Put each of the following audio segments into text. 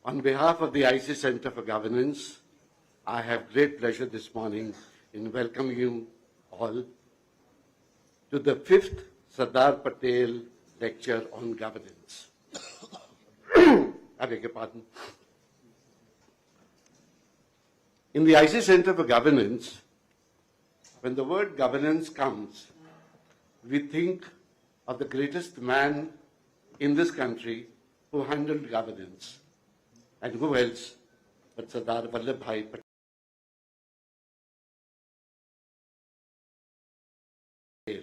On behalf of the IC Center for Governance, I have great pleasure this morning in welcoming you all to the 5th Sardar Patel lecture on governance. I beg your pardon. In the IC Center for Governance, when the word governance comes, we think of the greatest man in this country who handled governance. And who else but Sardar Vallabhbhai Patel.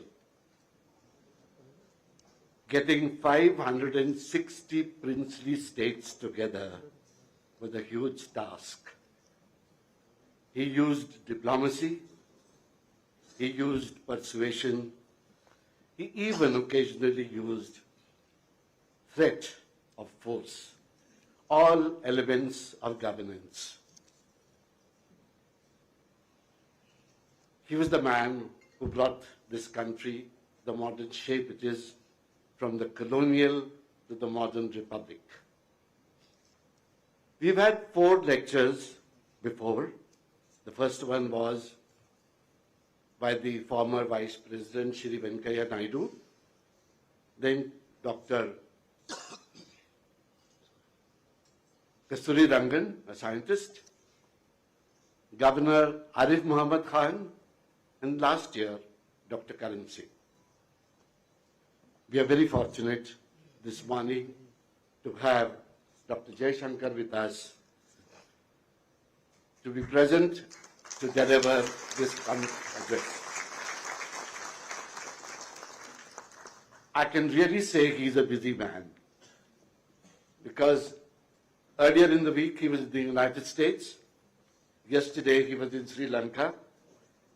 Getting 560 princely states together was a huge task. He used diplomacy, he used persuasion, he even occasionally used threat of force, all elements of governance. He was the man who brought this country the modern shape it is, from the colonial to the modern republic. We've had 4 lectures before. The first one was by the former Vice President Shri Venkaiah Naidu, then Dr. Kasturi Rangan, a scientist, Governor Arif Muhammad Khan, and last year, Dr. Karan Singh. We are very fortunate this morning to have Dr. Jaishankar with us to be present to deliver this address. I can really say he's a busy man because earlier in the week he was in the United States, yesterday he was in Sri Lanka,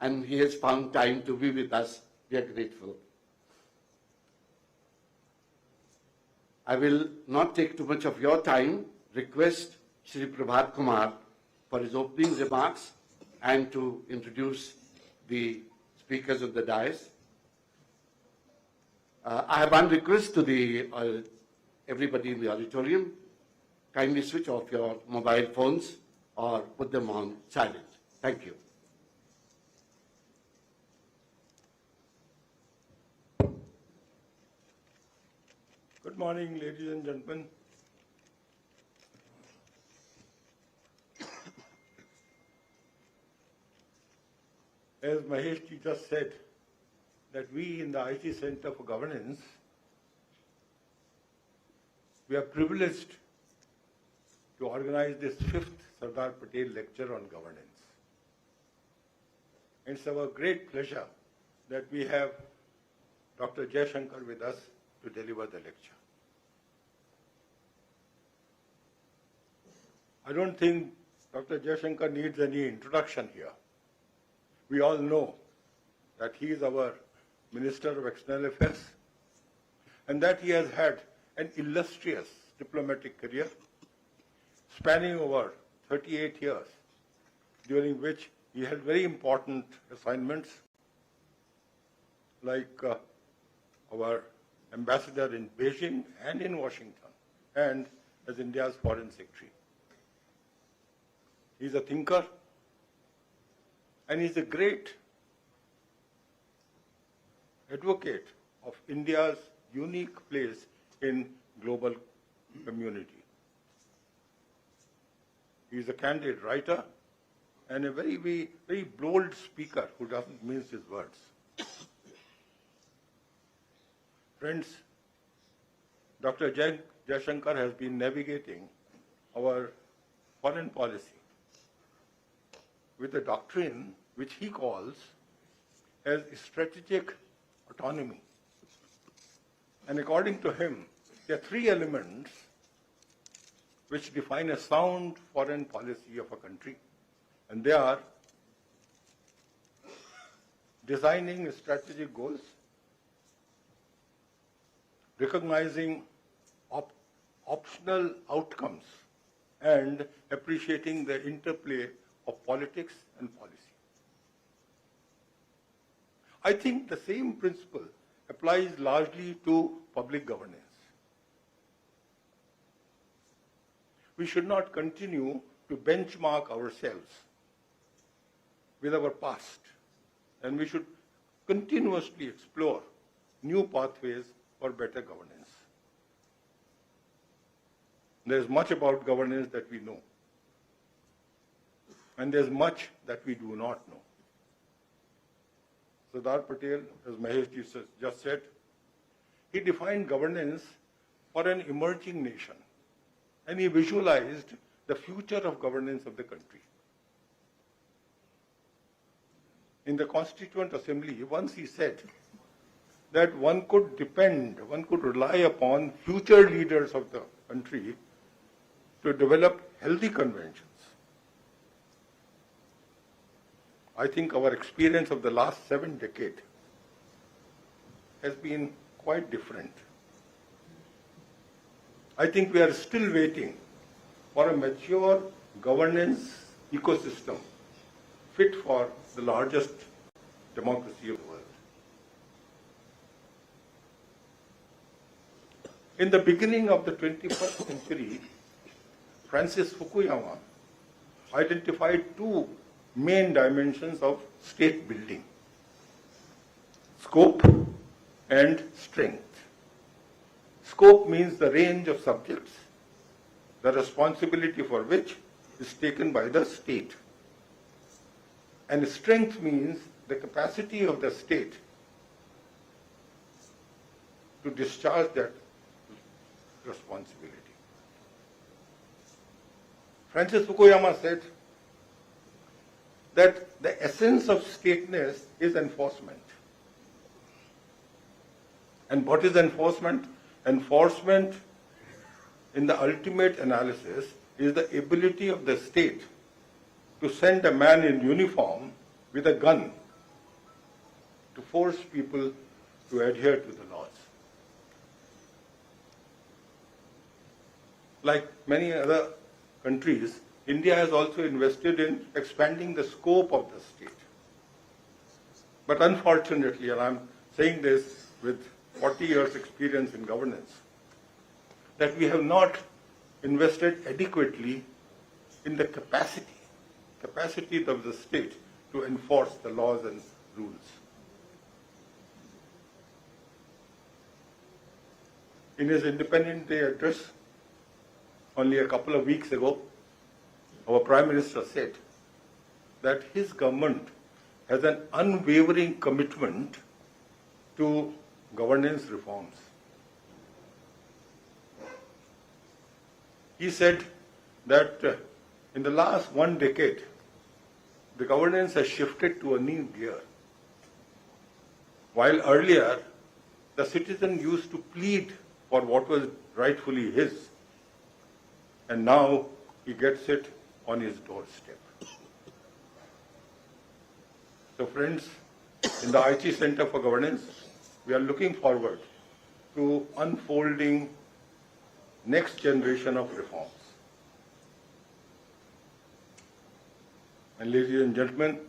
and he has found time to be with us. We are grateful. I will not take too much of your time. Request Shri Prabhat Kumar for his opening remarks and to introduce the speakers of the dais. I have one request to the everybody in the auditorium. Kindly switch off your mobile phones or put them on silent. Thank you. Good morning, ladies and gentlemen. As Mahesh ji just said, that we in the IT Center for Governance, we are privileged to organize this 5th Sardar Patel lecture on governance. It's our great pleasure that we have Dr. Jaishankar with us to deliver the lecture. I don't think Dr. Jaishankar needs any introduction here. We all know that he is our Minister of External Affairs and that he has had an illustrious diplomatic career spanning over 38 years, during which he held very important assignments like our ambassador in Beijing and in Washington, and as India's foreign secretary. He's a thinker, and he's a great advocate of India's unique place in global community. He's a candid writer and a very bold speaker who doesn't mince his words. Friends, Dr. Jaishankar has been navigating our foreign policy with a doctrine which he calls as strategic autonomy. And according to him, there are 3 elements which define a sound foreign policy of a country. And they are designing strategic goals, recognizing optional outcomes, and appreciating the interplay of politics and policy. I think the same principle applies largely to public governance. we should not continue to benchmark ourselves with our past, and we should continuously explore new pathways for better governance. There's much about governance that we know, and there's much that we do not know. Sardar Patel, as Mahesh ji just said, he defined governance for an emerging nation, and he visualized the future of governance of the country. In the Constituent Assembly, once he said that one could rely upon future leaders of the country to develop healthy conventions. I think our experience of the last 7 decades has been quite different. I think we are still waiting for a mature governance ecosystem fit for the largest democracy of the world. In the beginning of the 21st century, Francis Fukuyama identified 2 main dimensions of state building: scope and strength. Scope means the range of subjects, the responsibility for which is taken by the state. And strength means the capacity of the state to discharge that responsibility. Francis Fukuyama said that the essence of stateness is enforcement. And what is enforcement? Enforcement, in the ultimate analysis, is the ability of the state to send a man in uniform with a gun to force people to adhere to the laws. Like many other countries, India has also invested in expanding the scope of the state. But unfortunately, and I'm saying this with 40 years experience in governance, that we have not invested adequately in the capacity of the state to enforce the laws and rules. In his Independence Day address, only a couple of weeks ago, our Prime Minister said that his government has an unwavering commitment to governance reforms. He said that in the last 1 decade, the governance has shifted to a new gear. While earlier, the citizen used to plead for what was rightfully his, and now he gets it on his doorstep. So friends, in the IT Center for Governance, we are looking forward to unfolding next generation of reforms. And ladies and gentlemen,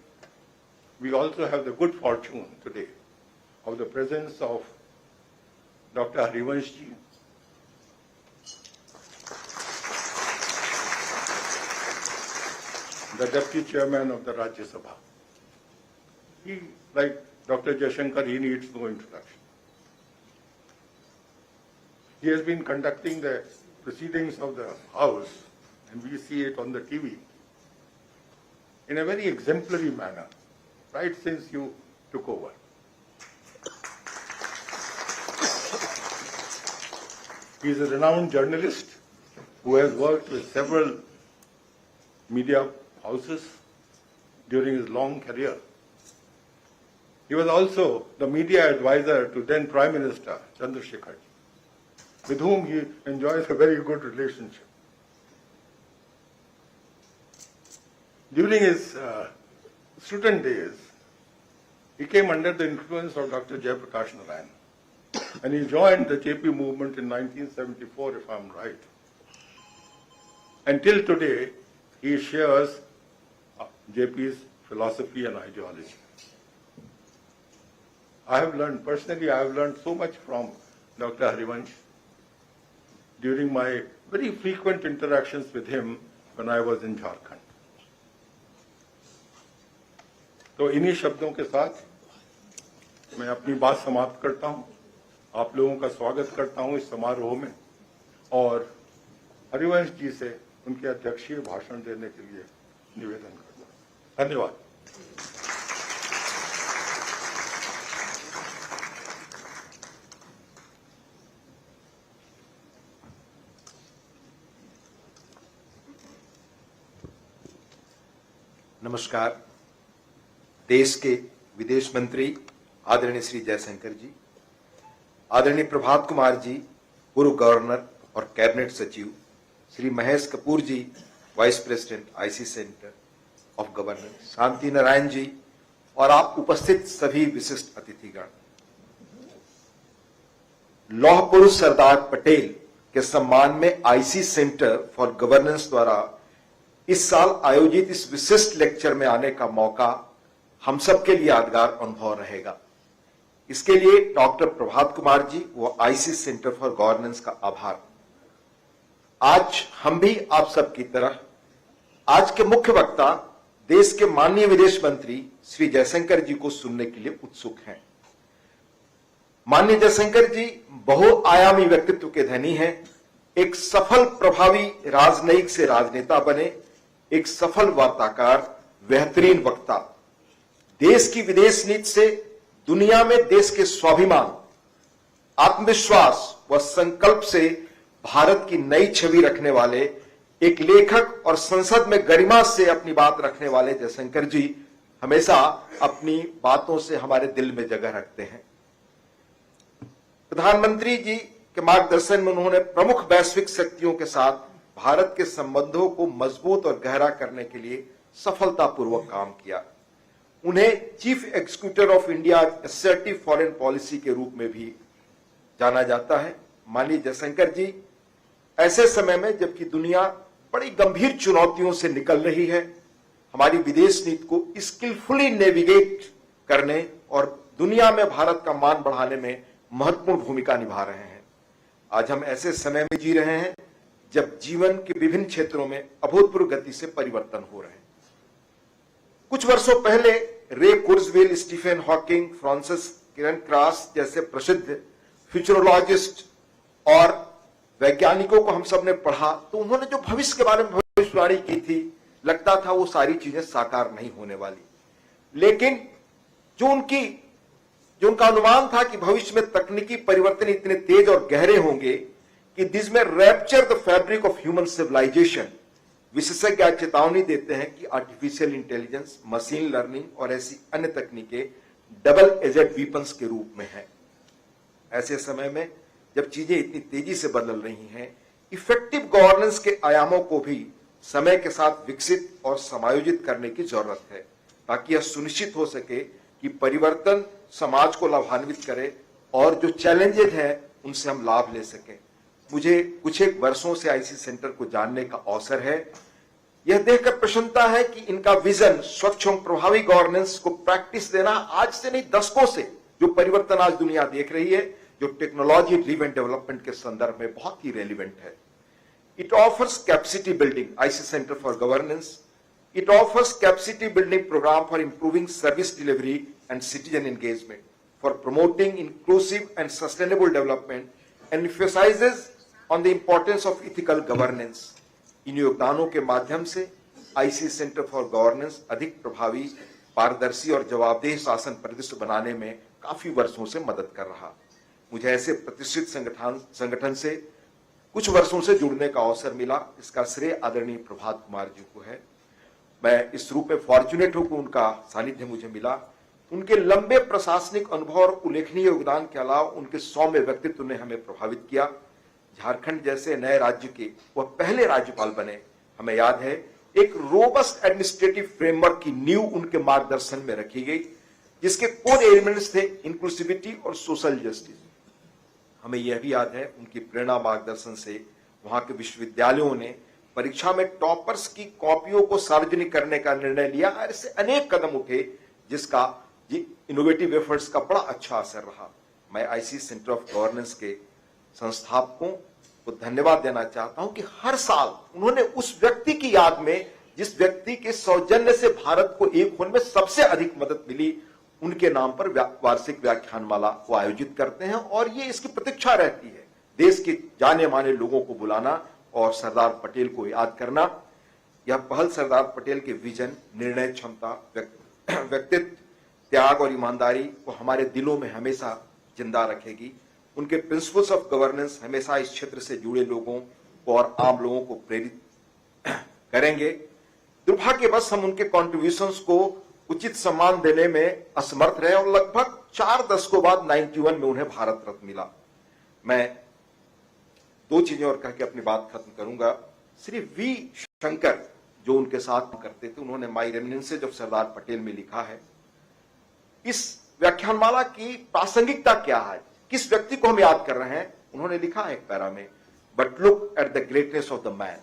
we also have the good fortune today of the presence of Dr. Harivansh ji, the Deputy Chairman of the Rajya Sabha. He, like Dr. Jaishankar, he needs no introduction. He has been conducting the proceedings of the House, and we see it on the TV, in a very exemplary manner, right since you took over. He is a renowned journalist who has worked with several media houses during his long career. He was also the media advisor to then Prime Minister Chandrasekhar, with whom he enjoys a very good relationship. During his student days, he came under the influence of Dr. Jayaprakash Narayan, and he joined the JP movement in 1974, if I'm right. Until today, he shares JP's philosophy and ideology. Personally, I have learned so much from Dr. Harivansh. during my very frequent interactions with him when I was in Jharkhand. तो इन्हीं शब्दों के साथ मैं अपनी बात समाप्त करता हूं। आप लोगों का स्वागत करता हूं इस समारोह में और हरिवंश जी से उनके अध्यक्षीय भाषण देने के लिए निवेदन करता हूं। धन्यवाद। नमस्कार। देश के विदेश मंत्री आदरणीय श्री जयशंकर जी, आदरणीय प्रभात कुमार जी, पूर्व गवर्नर और कैबिनेट सचिव, Shri Mahesh Kapoor ji, vice president IC centre of governance, Shanti Narayan ji और आप उपस्थित सभी विशिष्ट अतिथिगण, लौह पुरुष सरदार पटेल के सम्मान में आईसी सेंटर फॉर गवर्नेंस द्वारा इस साल आयोजित इस विशिष्ट लेक्चर में आने का मौका हम सबके लिए यादगार अनुभव रहेगा। इसके लिए डॉक्टर प्रभात कुमार जी व आईसी सेंटर फॉर गवर्नेंस का आभार। आज हम भी आप सबकी तरह आज के मुख्य वक्ता देश के माननीय विदेश मंत्री श्री जयशंकर जी को सुनने के लिए उत्सुक हैं। माननीय जयशंकर जी बहुआयामी व्यक्तित्व के धनी हैं। एक सफल प्रभावी राजनयिक से राजनेता बने, एक सफल वार्ताकार, बेहतरीन वक्ता, देश की विदेश नीति से दुनिया में देश के स्वाभिमान, आत्मविश्वास व संकल्प से भारत की नई छवि रखने वाले एक लेखक और संसद में गरिमा से अपनी बात रखने वाले जयशंकर जी हमेशा अपनी बातों से हमारे दिल में जगह रखते हैं। प्रधानमंत्री जी के मार्गदर्शन में उन्होंने प्रमुख वैश्विक शक्तियों के साथ भारत के संबंधों को मजबूत और गहरा करने के लिए सफलतापूर्वक काम किया। उन्हें chief executive of India assertive foreign policy के रूप में भी जाना जाता है। माननीय जयशंकर जी, ऐसे समय में जबकि दुनिया बड़ी गंभीर चुनौतियों से निकल रही है, हमारी विदेश नीति को स्किलफुली नेविगेट करने और दुनिया में भारत का मान बढ़ाने में महत्वपूर्ण भूमिका निभा रहे हैं। आज हम ऐसे समय में जी रहे हैं जब जीवन के विभिन्न क्षेत्रों में अभूतपूर्व गति से परिवर्तन हो रहे हैं। कुछ वर्षों पहले रे कुर्जवेल, स्टीफन हॉकिंग, फ्रांसिस किरण क्रॉस जैसे प्रसिद्ध फ्यूचरोलॉजिस्ट और वैज्ञानिकों को हम सब ने पढ़ा तो उन्होंने जो भविष्य के बारे में भविष्यवाणी की थी, लगता था वो सारी चीजें साकार नहीं होने वाली। लेकिन जो उनका अनुमान था कि भविष्य में तकनीकी परिवर्तन इतने तेज और गहरे होंगे कि दिस में rapture the fabric of human civilization, विशेषज्ञ आज चेतावनी देते हैं कि आर्टिफिशियल इंटेलिजेंस, मशीन लर्निंग और ऐसी अन्य तकनीकें डबल एजेड वीपन्स के रूप में हैं। ऐसे समय में जब चीजें इतनी तेजी से बदल रही हैं, इफेक्टिव गवर्नेंस के आयामों को भी समय के साथ विकसित और समायोजित करने की जरूरत है ताकि यह सुनिश्चित हो सके कि परिवर्तन समाज को लाभान्वित करे और जो चैलेंजेस हैं उनसे हम लाभ ले सकें। मुझे कुछ एक वर्षों से आईसी सेंटर को जानने का अवसर है। यह देखकर प्रसन्नता है कि इनका विजन स्वच्छ और प्रभावी गवर्नेंस को प्रैक्टिस देना आज से नहीं, दशकों से जो परिवर्तन आज दुनिया देख रही है, जो टेक्नोलॉजी ड्रिवन डेवलपमेंट के संदर्भ में बहुत ही रेलिवेंट है। It offers capacity building, IC centre for governance, it offers capacity building program for improving service delivery and citizen engagement, for promoting inclusive and sustainable development, and emphasizes on the importance of ethical governance. इन योगदानों के माध्यम से IC centre for governance अधिक प्रभावी, पारदर्शी और जवाबदेह शासन परिदृश्य बनाने में काफी वर्षों से मदद कर रहा। मुझे ऐसे प्रतिष्ठित संगठन से कुछ वर्षों से जुड़ने का अवसर मिला। इसका श्रेय आदरणीय प्रभात कुमार जी को है। मैं इस रूप में फॉर्चुनेट हूं कि उनका सानिध्य मुझे मिला। उनके लंबे प्रशासनिक अनुभव और उल्लेखनीय योगदान के अलावा उनके सौम्य व्यक्तित्व ने हमें प्रभावित किया। झारखंड जैसे नए राज्य के वह पहले राज्यपाल बने। हमें याद है एक रोबस्ट एडमिनिस्ट्रेटिव फ्रेमवर्क की नींव उनके मार्गदर्शन में रखी गई, जिसके कोर एलिमेंट्स थे इंक्लूसिविटी और सोशल जस्टिस। हमें यह भी याद है उनकी प्रेरणा मार्गदर्शन से वहां के विश्वविद्यालयों ने परीक्षा में टॉपर्स की कॉपियों को सार्वजनिक करने का निर्णय लिया। ऐसे अनेक कदम उठे जिसका इनोवेटिव एफर्ट्स का बड़ा अच्छा असर रहा। मैं आईसी सेंटर ऑफ गवर्नेंस के संस्थापकों को धन्यवाद देना चाहता हूं कि हर साल उन्होंने उस व्यक्ति की याद में, जिस व्यक्ति के सौजन्य से भारत को एक होने में सबसे अधिक मदद मिली, उनके नाम पर वार्षिक व्याख्यानमाला को आयोजित करते हैं। और ये इसकी प्रतीक्षा रहती है, देश के जाने माने लोगों को बुलाना और सरदार पटेल को याद करना। यह पहल सरदार पटेल के विजन, निर्णय क्षमता, व्यक्तित्व, त्याग और ईमानदारी को हमारे दिलों में हमेशा जिंदा रखेगी। उनके प्रिंसिपल्स ऑफ गवर्नेंस हमेशा इस क्षेत्र से जुड़े लोगों को और आम लोगों को प्रेरित करेंगे। दुर्भाग्यवश हम उनके कॉन्ट्रीब्यूशंस को उचित सम्मान देने में असमर्थ रहे और लगभग 4 दशकों बाद 91 में उन्हें भारत रत्न मिला। मैं 2 चीजें और कह के अपनी बात खत्म करूंगा। श्री वी शंकर जो उनके साथ करते थे, उन्होंने माई रेमिनिसेंस ऑफ सरदार पटेल में लिखा है, इस व्याख्यानमाला की प्रासंगिकता क्या है, किस व्यक्ति को हम याद कर रहे हैं। उन्होंने लिखा है एक पैरा में, but look at the greatness of the man.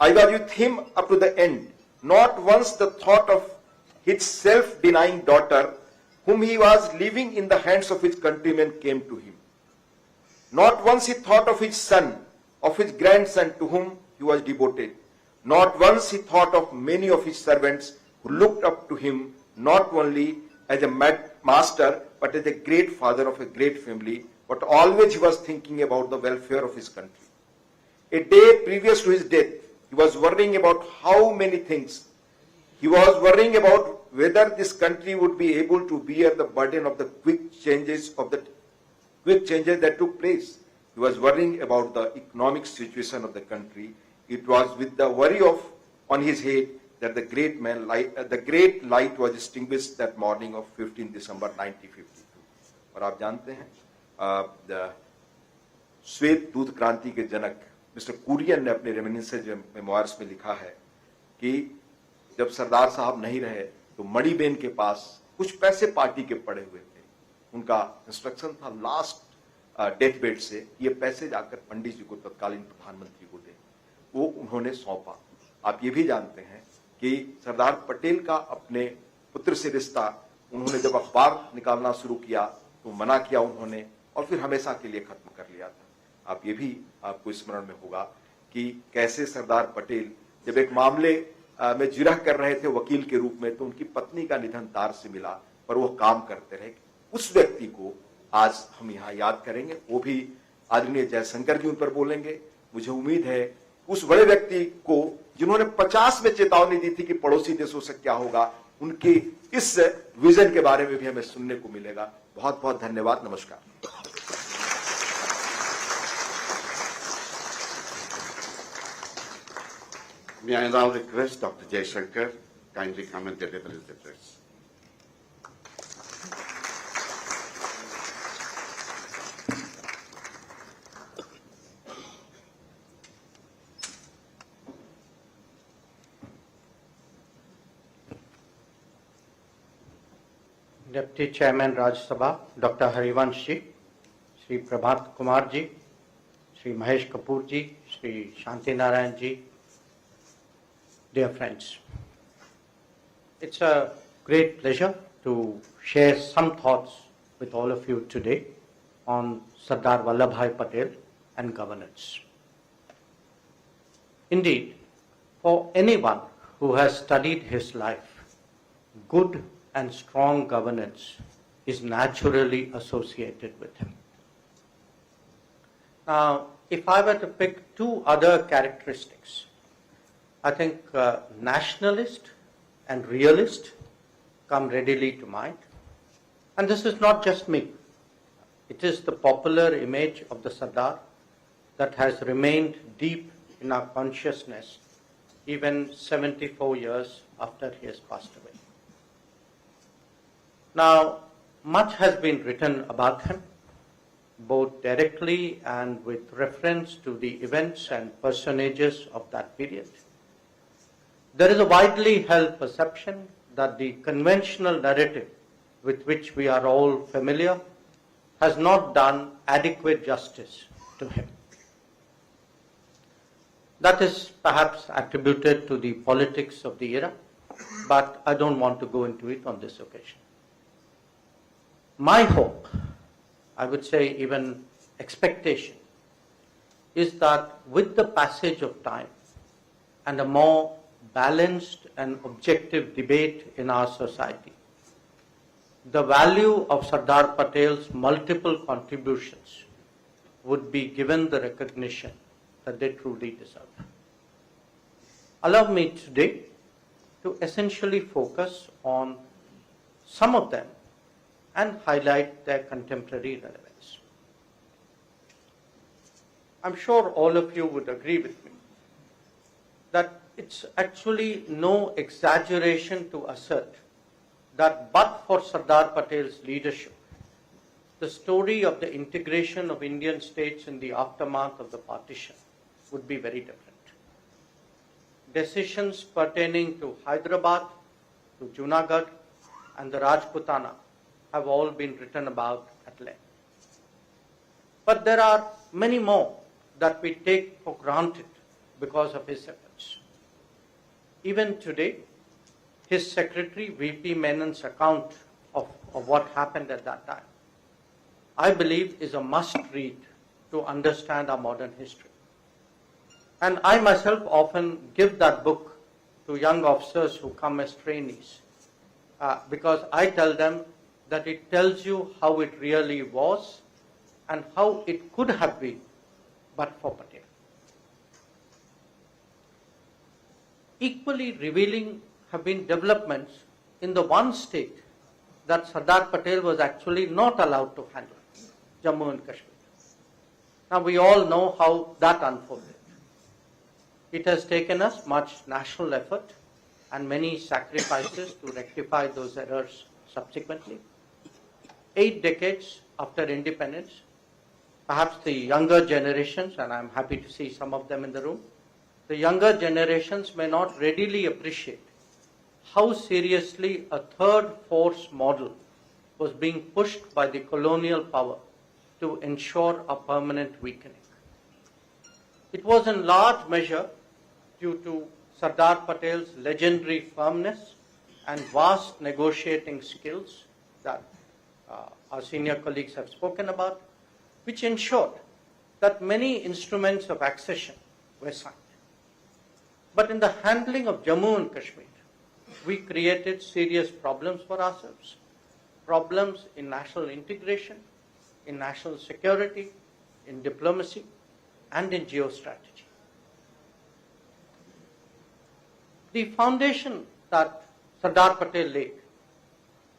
I was with him up to the end. Not once the thought of his self-denying daughter, whom he was leaving in the hands of his countrymen, came to him. Not once he thought of his son, of his grandson to whom he was devoted. Not once he thought of many of his servants who looked up to him, not only as a master, but as a great father of a great family, but always he was thinking about the welfare of his country. A day previous to his death, he was worrying about how many things. He was worrying about whether this country would be able to bear the burden of the quick changes that took place. He was worrying about the economic situation of the country. It was with the worry on his head that the great light was extinguished that morning of 15 December 1952. और आप जानते हैं श्वेत दूत क्रांति के जनक mister Kurien ने अपने रेमिनिसेंस मेमोइर्स में लिखा है कि जब सरदार साहब नहीं रहे तो मणिबेन के पास कुछ पैसे पार्टी के पड़े हुए थे। उनका इंस्ट्रक्शन था लास्ट डेथ बेड से ये पैसे जाकर पंडित जी को, तत्कालीन प्रधानमंत्री को दे। वो उन्होंने सौंपा। आप ये भी जानते हैं कि सरदार पटेल का अपने पुत्र से रिश्ता उन्होंने जब अखबार निकालना शुरू किया तो मना किया उन्होंने और फिर हमेशा के लिए खत्म कर लिया था। आप ये भी आपको स्मरण में होगा कि कैसे सरदार पटेल जब एक मामले में जिरह कर रहे थे वकील के रूप में, तो उनकी पत्नी का निधन तार से मिला, पर वो काम करते रहे। उस व्यक्ति को आज हम यहाँ याद करेंगे, वो भी आदरणीय जयशंकर जी उन पर बोलेंगे। मुझे उम्मीद है उस बड़े व्यक्ति को जिन्होंने 50 में चेतावनी दी थी कि पड़ोसी देशों से क्या होगा, उनके इस विजन के बारे में भी हमें सुनने को मिलेगा। बहुत बहुत धन्यवाद। नमस्कार। May I now request Dr. Jaishankar kindly come and deliver his address. Deputy Chairman Rajya Sabha, Dr. Harivansh ji, Shri Prabhat Kumar ji, Shri Mahesh Kapoor ji, Shri Shanti Narayan ji, dear friends, it's a great pleasure to share some thoughts with all of you today on Sardar Vallabhbhai Patel and governance. Indeed, for anyone who has studied his life, good and strong governance is naturally associated with him. Now, if I were to pick 2 other characteristics, I think nationalist and realist come readily to mind. And this is not just me. It is the popular image of the Sardar that has remained deep in our consciousness even 74 years after he has passed away. Now, much has been written about him, both directly and with reference to the events and personages of that period. There is a widely held perception that the conventional narrative with which we are all familiar has not done adequate justice to him. That is perhaps attributed to the politics of the era, but I don't want to go into it on this occasion. My hope, I would say even expectation, is that with the passage of time and a more balanced and objective debate in our society, the value of Sardar Patel's multiple contributions would be given the recognition that they truly deserve. Allow me today to essentially focus on some of them and highlight their contemporary relevance. I'm sure all of you would agree with me that it's actually no exaggeration to assert that but for Sardar Patel's leadership, the story of the integration of Indian states in the aftermath of the partition would be very different. Decisions pertaining to Hyderabad, to Junagadh, and the Rajputana have all been written about at length. But there are many more that we take for granted because of his efforts. Even today, his secretary, V.P. Menon's account of what happened at that time, I believe is a must-read to understand our modern history. And I myself often give that book to young officers who come as trainees because I tell them that it tells you how it really was and how it could have been but for Patel. Equally revealing have been developments in the one state that Sardar Patel was actually not allowed to handle, Jammu and Kashmir. Now we all know how that unfolded. It has taken us much national effort and many sacrifices to rectify those errors subsequently. 8 decades after independence, perhaps the younger generations, and I'm happy to see some of them in the room, the younger generations may not readily appreciate how seriously a third force model was being pushed by the colonial power to ensure a permanent weakening. It was in large measure due to Sardar Patel's legendary firmness and vast negotiating skills that our senior colleagues have spoken about, which ensured that many instruments of accession were signed. But in the handling of Jammu and Kashmir, we created serious problems for ourselves, problems in national integration, in national security, in diplomacy, and in geostrategy. The foundation that Sardar Patel laid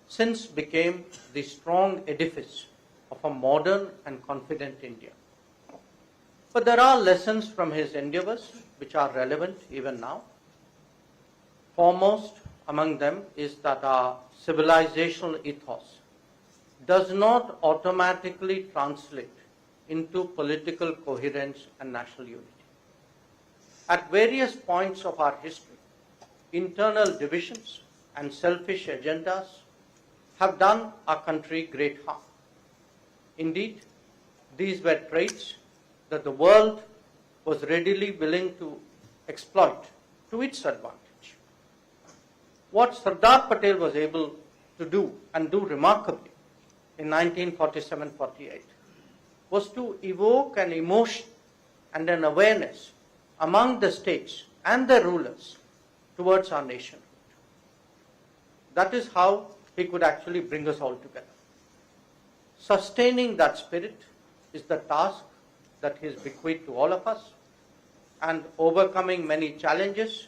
since became the strong edifice of a modern and confident India. But there are lessons from his endeavors which are relevant even now. Foremost among them is that our civilizational ethos does not automatically translate into political coherence and national unity. At various points of our history, internal divisions and selfish agendas have done our country great harm. Indeed, these were traits that the world was readily willing to exploit to its advantage. What Sardar Patel was able to do, and do remarkably, in 1947-48, was to evoke an emotion and an awareness among the states and their rulers towards our nationhood. That is how he could actually bring us all together. Sustaining that spirit is the task that he has bequeathed to all of us, and overcoming many challenges,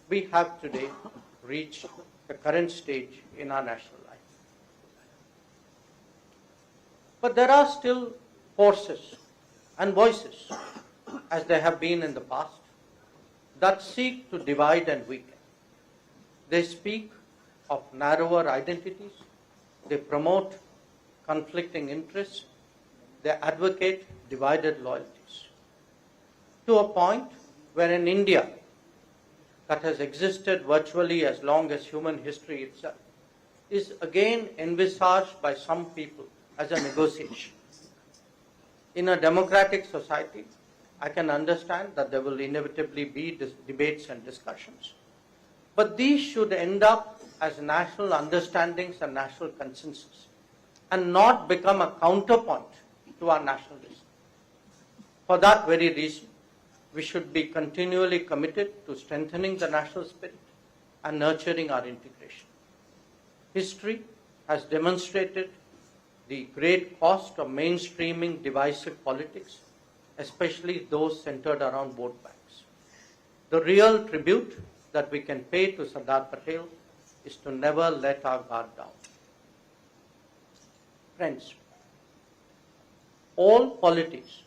we have today reached the current stage in our national life. But there are still forces and voices, as there have been in the past, that seek to divide and weaken. They speak of narrower identities, they promote conflicting interests, they advocate divided loyalties. To a point where in India, that has existed virtually as long as human history itself, is again envisaged by some people as a negotiation. In a democratic society, I can understand that there will inevitably be debates and discussions. But these should end up as national understandings and national consensus, and not become a counterpoint to our nationalism. For that very reason, we should be continually committed to strengthening the national spirit and nurturing our integration. History has demonstrated the great cost of mainstreaming divisive politics, especially those centered around vote banks. The real tribute that we can pay to Sardar Patel is to never let our guard down. Friends, all polities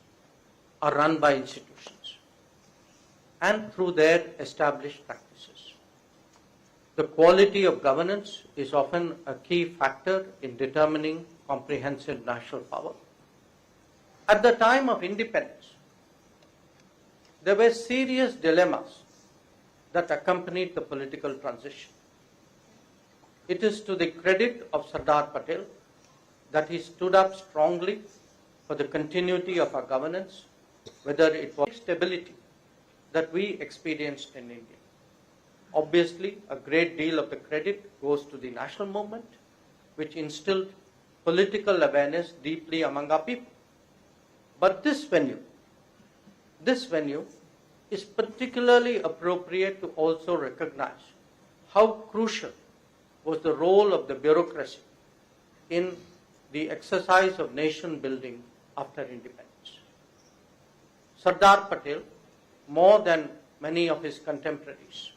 are run by institutions and through their established practices. The quality of governance is often a key factor in determining comprehensive national power. At the time of independence, there were serious dilemmas that accompanied the political transition. It is to the credit of Sardar Patel that he stood up strongly for the continuity of our governance, whether it was stability that we experienced in India. Obviously, a great deal of the credit goes to the national movement, which instilled political awareness deeply among our people. But this venue is particularly appropriate to also recognize how crucial was the role of the bureaucracy in the exercise of nation building after independence. Sardar Patel, more than many of his contemporaries,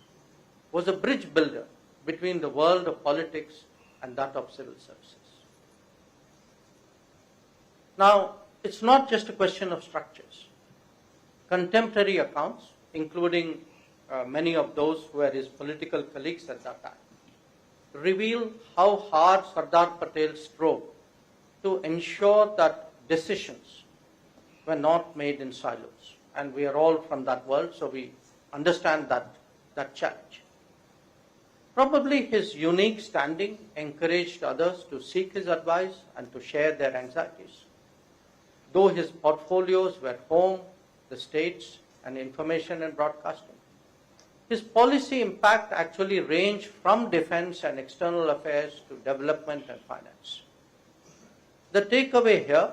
was a bridge builder between the world of politics and that of civil services. Now, it's not just a question of structures. Contemporary accounts, including many of those who were his political colleagues at that time, reveal how hard Sardar Patel strove to ensure that decisions were not made in silos. And we are all from that world, so we understand that challenge. Probably his unique standing encouraged others to seek his advice and to share their anxieties. Though his portfolios were home, the states, and information and broadcasting, his policy impact actually ranged from defense and external affairs to development and finance. The takeaway here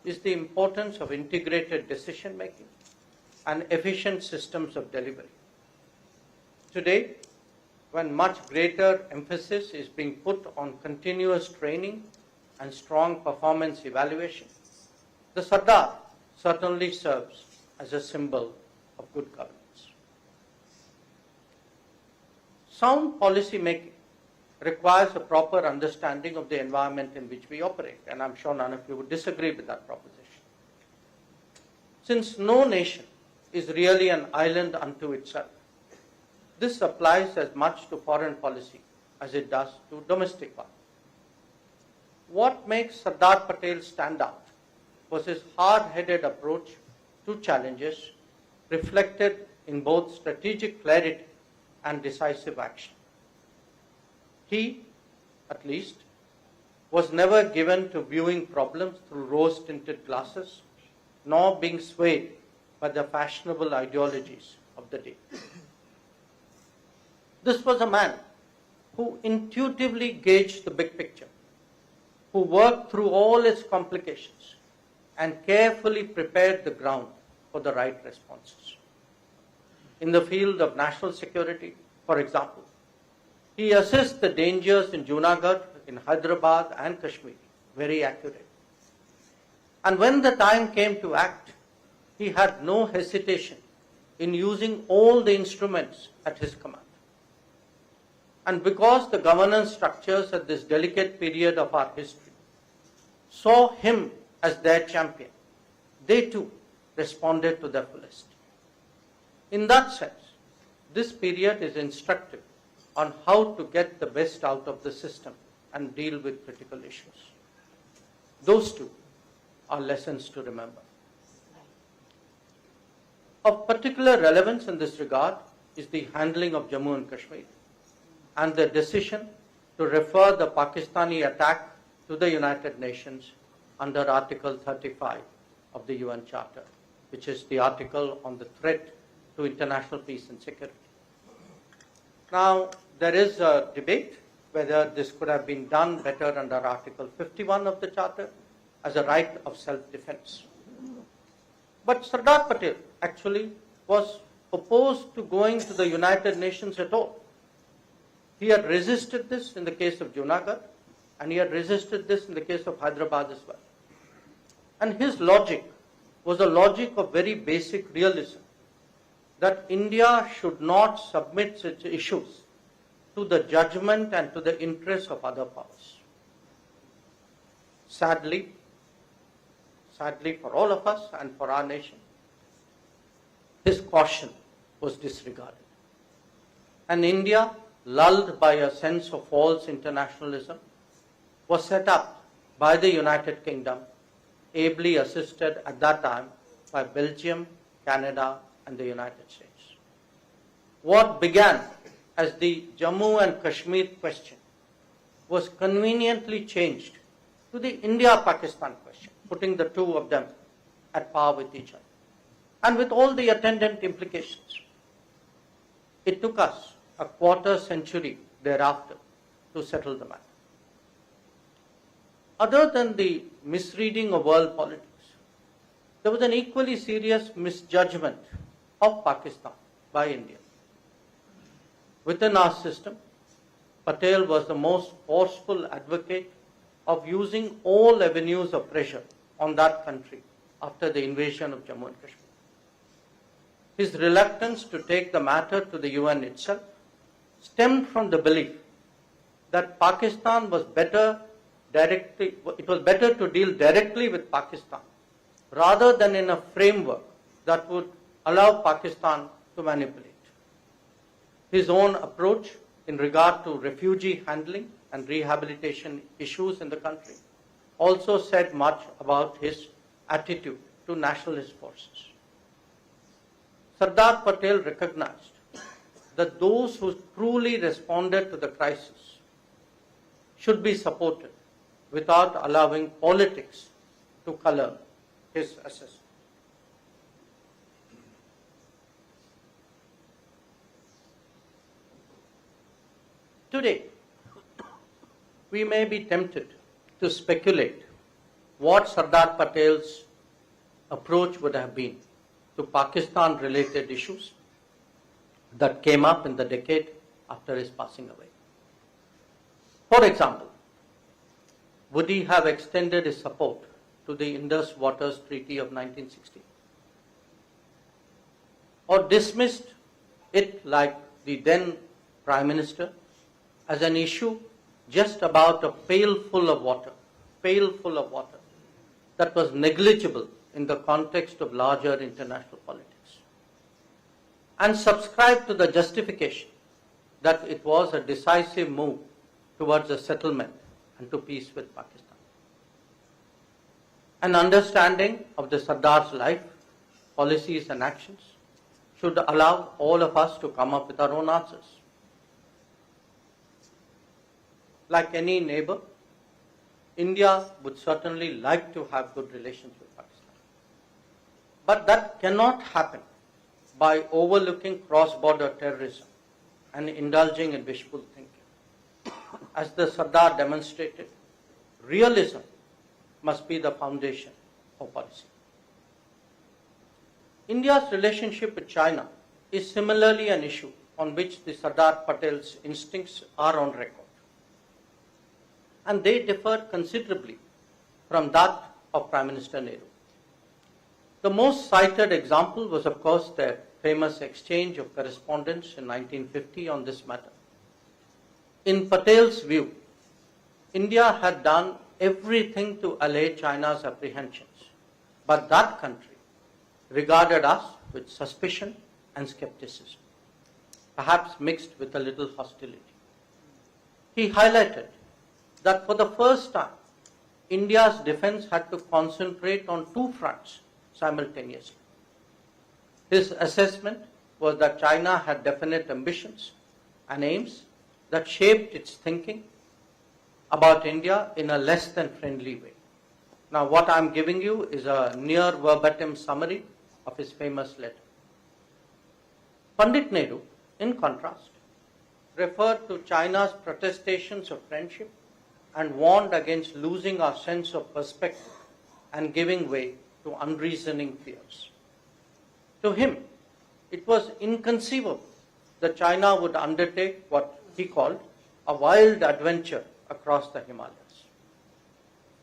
is the importance of integrated decision making and efficient systems of delivery. Today, when much greater emphasis is being put on continuous training and strong performance evaluation, the Sardar certainly serves as a symbol of good governance. Sound policy making requires a proper understanding of the environment in which we operate, and I'm sure none of you would disagree with that proposition. Since no nation is really an island unto itself, this applies as much to foreign policy as it does to domestic one. What makes Sardar Patel stand out was his hard-headed approach to challenges reflected in both strategic clarity and decisive action. He, at least, was never given to viewing problems through rose-tinted glasses, nor being swayed by the fashionable ideologies of the day. This was a man who intuitively gauged the big picture, who worked through all its complications and carefully prepared the ground for the right responses. In the field of national security, for example, he assessed the dangers in Junagadh, in Hyderabad and Kashmir very accurately. And when the time came to act, he had no hesitation in using all the instruments at his command. And because the governance structures at this delicate period of our history saw him as their champion, they too responded to their fullest. In that sense, this period is instructive on how to get the best out of the system and deal with critical issues. Those two are lessons to remember. Of particular relevance in this regard is the handling of Jammu and Kashmir and the decision to refer the Pakistani attack to the United Nations under Article 35 of the UN Charter, which is the article on the threat to international peace and security. Now, there is a debate whether this could have been done better under Article 51 of the Charter as a right of self-defense. But Sardar Patel actually was opposed to going to the United Nations at all. He had resisted this in the case of Junagadh, and he had resisted this in the case of Hyderabad as well. And his logic was a logic of very basic realism, that India should not submit such issues to the judgment and to the interests of other powers. Sadly for all of us and for our nation, his caution was disregarded. And India, lulled by a sense of false internationalism, was set up by the United Kingdom, ably assisted at that time by Belgium, Canada, and the United States. What began as the Jammu and Kashmir question was conveniently changed to the India-Pakistan question, putting the two of them at par with each other, and with all the attendant implications. It took us a quarter century thereafter to settle the matter. Other than the misreading of world politics, there was an equally serious misjudgment of Pakistan by India. Within our system, Patel was the most forceful advocate of using all avenues of pressure on that country after the invasion of Jammu and Kashmir. His reluctance to take the matter to the UN itself stemmed from the belief that Pakistan was better to deal directly with Pakistan rather than in a framework that would allow Pakistan to manipulate. His own approach in regard to refugee handling and rehabilitation issues in the country also said much about his attitude to nationalist forces. Sardar Patel recognized that those who truly responded to the crisis should be supported without allowing politics to color his assessment. Today, we may be tempted to speculate what Sardar Patel's approach would have been to Pakistan-related issues that came up in the decade after his passing away. For example, would he have extended his support to the Indus Waters Treaty of 1960? Or dismissed it, like the then Prime Minister, as an issue just about a pail full of water that was negligible in the context of larger international politics, and subscribed to the justification that it was a decisive move towards a settlement and to peace with Pakistan. An understanding of the Sardar's life, policies and actions should allow all of us to come up with our own answers. Like any neighbor, India would certainly like to have good relations with Pakistan. But that cannot happen by overlooking cross-border terrorism and indulging in wishful thinking. As the Sardar demonstrated, realism must be the foundation of policy. India's relationship with China is similarly an issue on which the Sardar Patel's instincts are on record. And they differed considerably from that of Prime Minister Nehru. The most cited example was, of course, their famous exchange of correspondence in 1950 on this matter. In Patel's view, India had done everything to allay China's apprehensions, but that country regarded us with suspicion and skepticism, perhaps mixed with a little hostility. He highlighted that for the first time, India's defense had to concentrate on two fronts simultaneously. His assessment was that China had definite ambitions and aims that shaped its thinking about India in a less than friendly way. Now, what I'm giving you is a near verbatim summary of his famous letter. Pandit Nehru, in contrast, referred to China's protestations of friendship and warned against losing our sense of perspective and giving way to unreasoning fears. To him, it was inconceivable that China would undertake what he called a wild adventure across the Himalayas.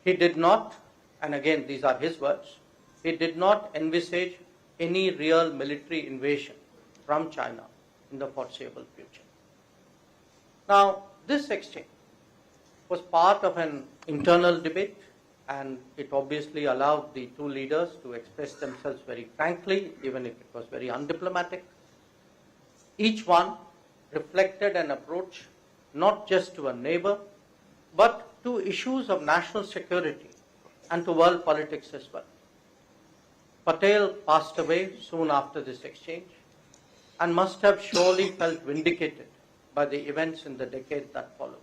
He did not, and again these are his words, he did not envisage any real military invasion from China in the foreseeable future. Now, this exchange was part of an internal debate, and it obviously allowed the two leaders to express themselves very frankly, even if it was very undiplomatic. Each one reflected an approach not just to a neighbor, but to issues of national security and to world politics as well. Patel passed away soon after this exchange and must have surely felt vindicated by the events in the decade that followed.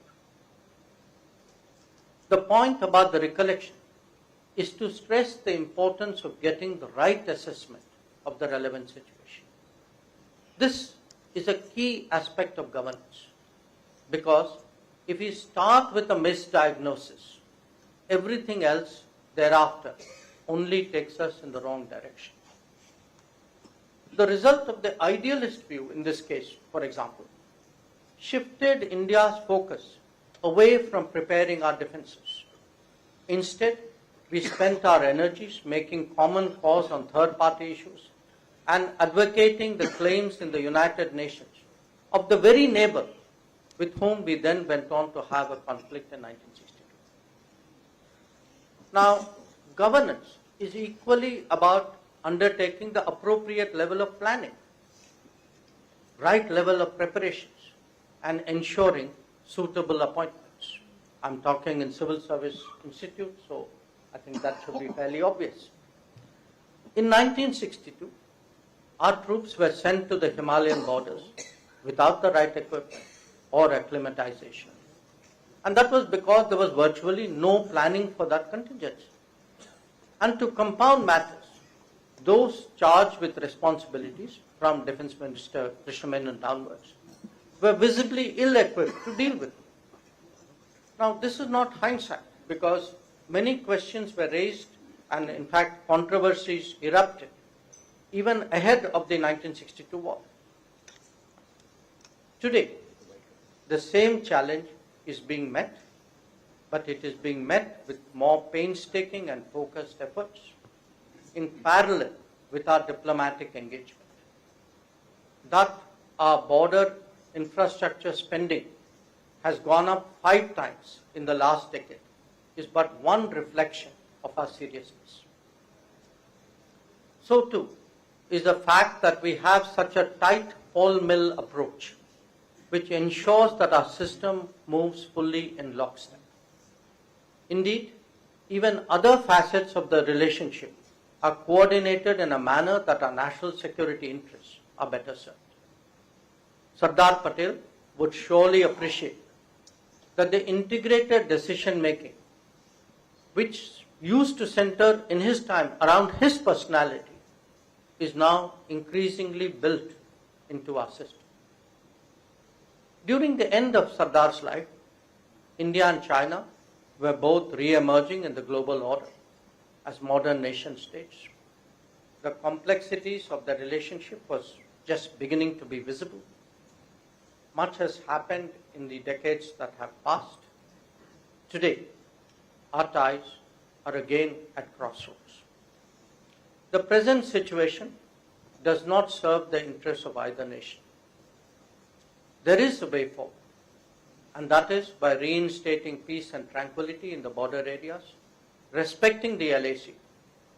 The point about the recollection is to stress the importance of getting the right assessment of the relevant situation. This is a key aspect of governance, because if we start with a misdiagnosis, everything else thereafter only takes us in the wrong direction. The result of the idealist view in this case, for example, shifted India's focus away from preparing our defenses. Instead, we spent our energies making common cause on third-party issues and advocating the claims in the United Nations of the very neighbor with whom we then went on to have a conflict in 1962. Now, governance is equally about undertaking the appropriate level of planning, right level of preparations, and ensuring suitable appointments. I'm talking in civil service institutes, so I think that should be fairly obvious. In 1962, our troops were sent to the Himalayan borders without the right equipment or acclimatization. And that was because there was virtually no planning for that contingency. And to compound matters, those charged with responsibilities from Defense Minister Krishna Menon downwards were visibly ill-equipped to deal with it. Now, this is not hindsight, because many questions were raised and, in fact, controversies erupted even ahead of the 1962 war. Today, the same challenge is being met, but it is being met with more painstaking and focused efforts in parallel with our diplomatic engagement. That our border infrastructure spending has gone up 5 times in the last decade is but one reflection of our seriousness. So too is the fact that we have such a tight pole mill approach, which ensures that our system moves fully in lockstep. Indeed, even other facets of the relationship are coordinated in a manner that our national security interests are better served. Sardar Patel would surely appreciate that the integrated decision making, which used to center in his time around his personality, is now increasingly built into our system. During the end of Sardar's life, India and China were both re-emerging in the global order as modern nation states. The complexities of the relationship was just beginning to be visible. Much has happened in the decades that have passed. Today, our ties are again at crossroads. The present situation does not serve the interests of either nation. There is a way forward, and that is by reinstating peace and tranquility in the border areas, respecting the LAC,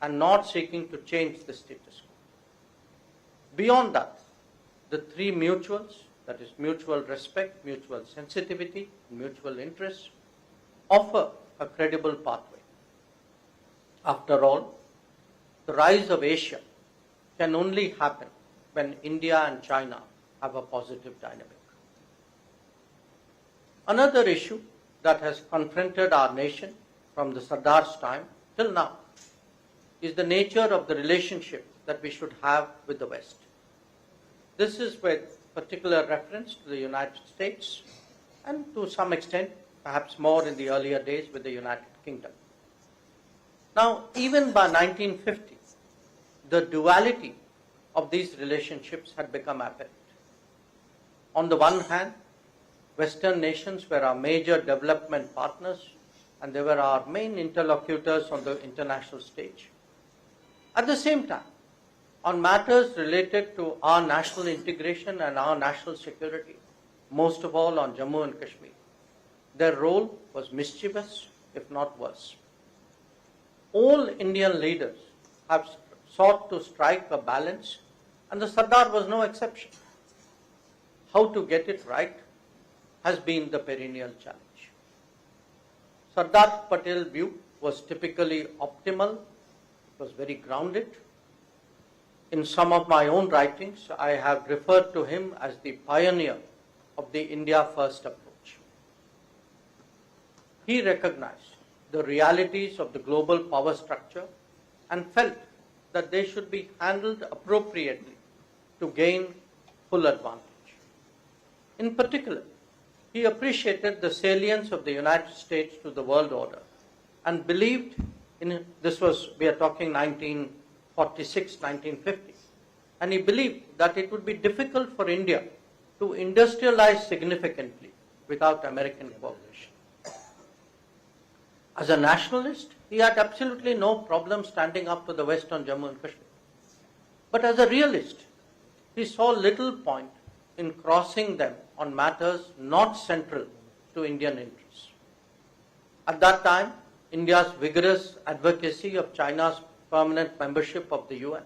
and not seeking to change the status quo. Beyond that, the 3 mutuals, that is mutual respect, mutual sensitivity, and mutual interest, offer a credible pathway. After all, the rise of Asia can only happen when India and China have a positive dynamic. Another issue that has confronted our nation from the Sardar's time till now is the nature of the relationship that we should have with the West. This is with particular reference to the United States and to some extent, perhaps more in the earlier days, with the United Kingdom. Now, even by 1950, the duality of these relationships had become apparent. On the one hand, Western nations were our major development partners and they were our main interlocutors on the international stage. At the same time, on matters related to our national integration and our national security, most of all on Jammu and Kashmir, their role was mischievous, if not worse. All Indian leaders have sought to strike a balance, and the Sardar was no exception. How to get it right has been the perennial challenge. Sardar Patel's view was typically optimal, it was very grounded. In some of my own writings, I have referred to him as the pioneer of the India First approach. He recognized the realities of the global power structure and felt that they should be handled appropriately to gain full advantage. In particular, he appreciated the salience of the United States to the world order and believed in, we are talking 1946, 1950, and he believed that it would be difficult for India to industrialize significantly without American cooperation. As a nationalist, he had absolutely no problem standing up to the West on Jammu and Kashmir. But as a realist, he saw little point in crossing them on matters not central to Indian interests. At that time, India's vigorous advocacy of China's permanent membership of the UN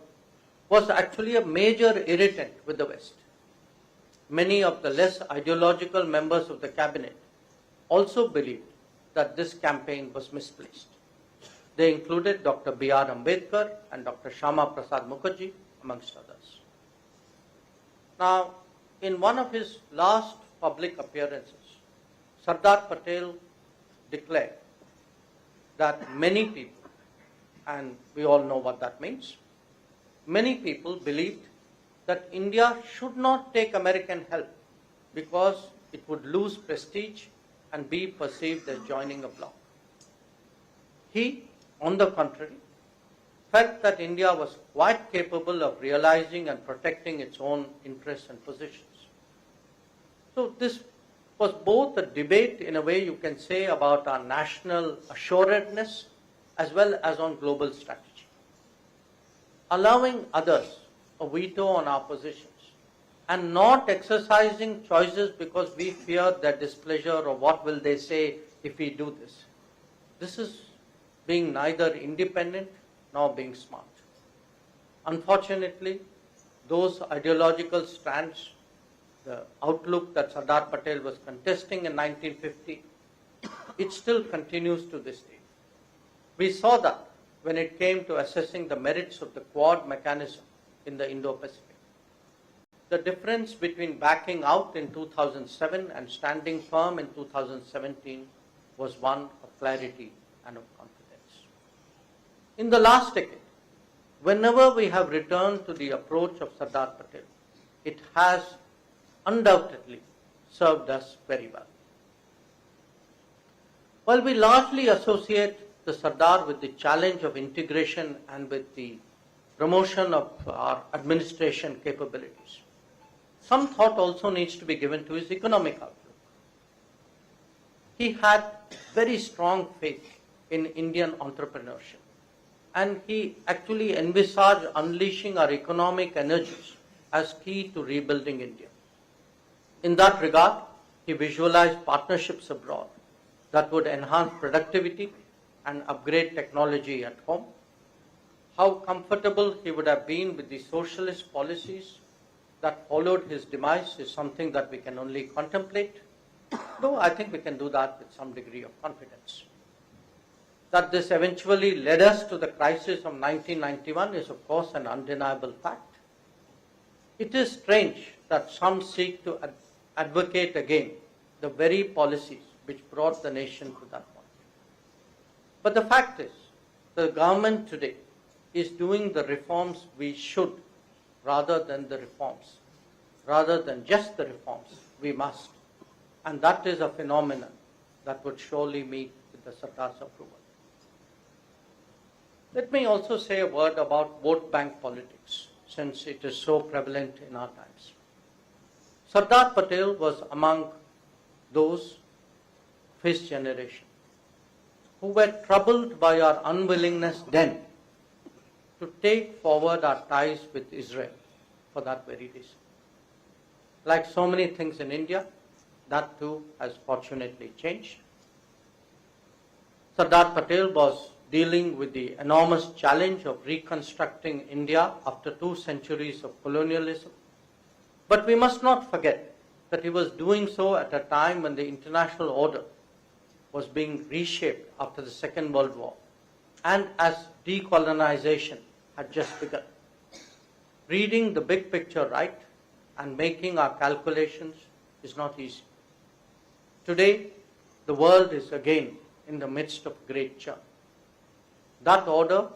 was actually a major irritant with the West. Many of the less ideological members of the cabinet also believed that this campaign was misplaced. They included Dr. B.R. Ambedkar and Dr. Shyama Prasad Mukherjee, amongst others. Now, in one of his last public appearances, Sardar Patel declared that many people, and we all know what that means, many people believed that India should not take American help because it would lose prestige and be perceived as joining a bloc. He, on the contrary, felt that India was quite capable of realizing and protecting its own interests and positions. So this was both a debate, in a way you can say, about our national assuredness as well as on global strategy. Allowing others a veto on our positions and not exercising choices because we fear their displeasure or what will they say if we do this. This is being neither independent nor being smart. Unfortunately, those ideological strands, the outlook that Sardar Patel was contesting in 1950, it still continues to this day. We saw that when it came to assessing the merits of the Quad mechanism in the Indo-Pacific. The difference between backing out in 2007 and standing firm in 2017 was one of clarity and of confidence. In the last decade, whenever we have returned to the approach of Sardar Patel, it has undoubtedly served us very well. While we largely associate the Sardar with the challenge of integration and with the promotion of our administration capabilities, some thought also needs to be given to his economic outlook. He had very strong faith in Indian entrepreneurship, and he actually envisaged unleashing our economic energies as key to rebuilding India. In that regard, he visualized partnerships abroad that would enhance productivity and upgrade technology at home. How comfortable he would have been with the socialist policies that followed his demise is something that we can only contemplate, though I think we can do that with some degree of confidence. That this eventually led us to the crisis of 1991 is of course an undeniable fact. It is strange that some seek to advocate again the very policies which brought the nation to that point. But the fact is, the government today is doing the reforms we should rather than the reforms. Rather than just the reforms, we must. And that is a phenomenon that would surely meet with the Sardar's approval. Let me also say a word about vote bank politics. since it is so prevalent in our times. Sardar Patel was among those of his generation who were troubled by our unwillingness then to take forward our ties with Israel for that very reason. Like so many things in India, that too has fortunately changed. Sardar Patel was dealing with the enormous challenge of reconstructing India after 2 centuries of colonialism. But we must not forget that he was doing so at a time when the international order was being reshaped after the Second World War, and as decolonization had just begun. Reading the big picture right and making our calculations is not easy. Today, the world is again in the midst of great churn. That order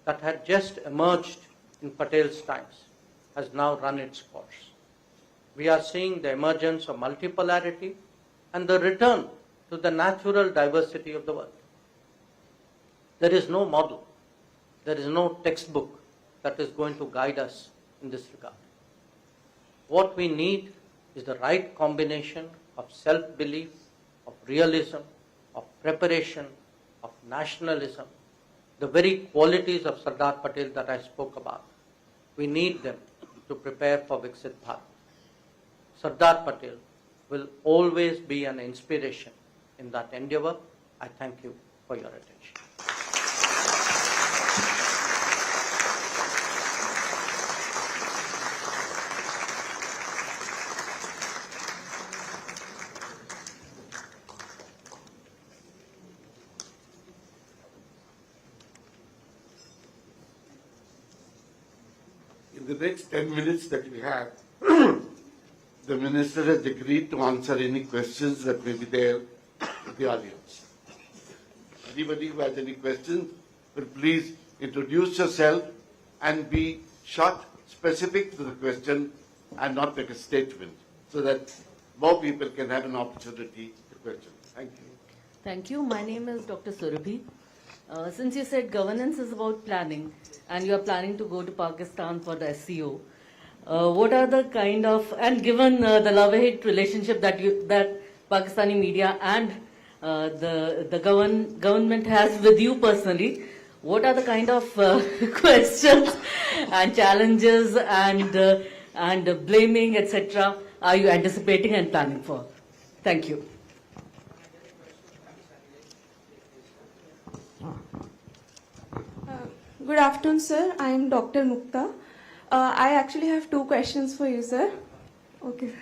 that had just emerged in Patel's times has now run its course. We are seeing the emergence of multipolarity and the return to the natural diversity of the world. There is no model, there is no textbook that is going to guide us in this regard. What we need is the right combination of self-belief, of realism, of preparation, of nationalism, the very qualities of Sardar Patel that I spoke about. We need them to prepare for Viksit Bharat. Sardar Patel will always be an inspiration in that endeavor. I thank you for your attention. In the next 10 minutes that we have, the Minister has agreed to answer any questions that may be there in the audience. Anybody who has any questions, will please introduce yourself and be short, specific to the question and not make a statement, so that more people can have an opportunity to question. Thank you. Thank you. My name is Dr. Surabhi. Since you said governance is about planning and you are planning to go to Pakistan for the SCO, what are the kind of, and given the love-hate relationship that Pakistani media and the government has with you personally, what are the kind of questions and challenges and blaming, etc., are you anticipating and planning for? Thank you. Good afternoon, sir. I am Dr. Mukta. I actually have 2 questions for you, sir. Okay.